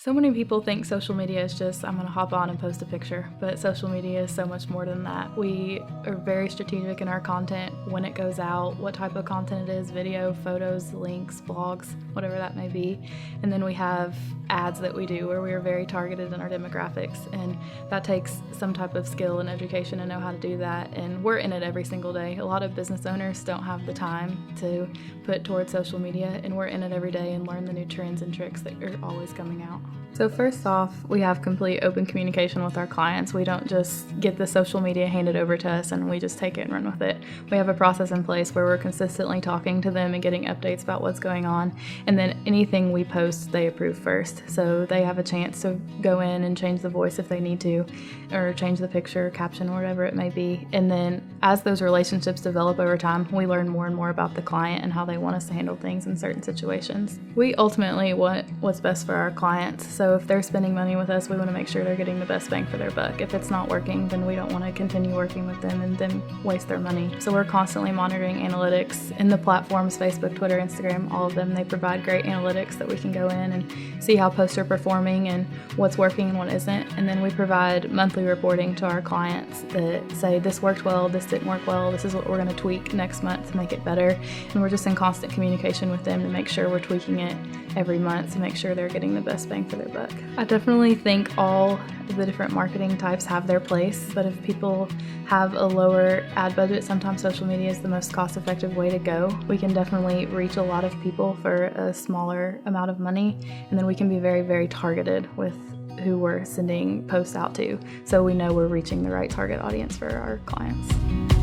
So many people think social media is just, I'm going to hop on and post a picture, but social media is so much more than that. We are very strategic in our content, when it goes out, what type of content it is, video, photos, links, blogs, whatever that may be. And then we have ads that we do where we are very targeted in our demographics, and that takes some type of skill and education to know how to do that, and we're in it every single day. A lot of business owners don't have the time to put towards social media, and we're in it every day and learn the new trends and tricks that are always coming out. So first off, we have complete open communication with our clients. We don't just get the social media handed over to us and we just take it and run with it. We have a process in place where we're consistently talking to them and getting updates about what's going on. And then anything we post, they approve first. So they have a chance to go in and change the voice if they need to, or change the picture, caption, whatever it may be. And then as those relationships develop over time, we learn more and more about the client and how they want us to handle things in certain situations. We ultimately want what's best for our clients. So if they're spending money with us, we want to make sure they're getting the best bang for their buck. If it's not working, then we don't want to continue working with them and then waste their money. So we're constantly monitoring analytics in the platforms, Facebook, Twitter, Instagram, all of them. They provide great analytics that we can go in and see how posts are performing and what's working and what isn't. And then we provide monthly reporting to our clients that say this worked well, this didn't work well, this is what we're going to tweak next month to make it better. And we're just in constant communication with them to make sure we're tweaking it every month to make sure they're getting the best bang for their buck. I definitely think all of the different marketing types have their place, but if people have a lower ad budget, sometimes social media is the most cost-effective way to go. We can definitely reach a lot of people for a smaller amount of money, and then we can be very, very targeted with who we're sending posts out to, so we know we're reaching the right target audience for our clients.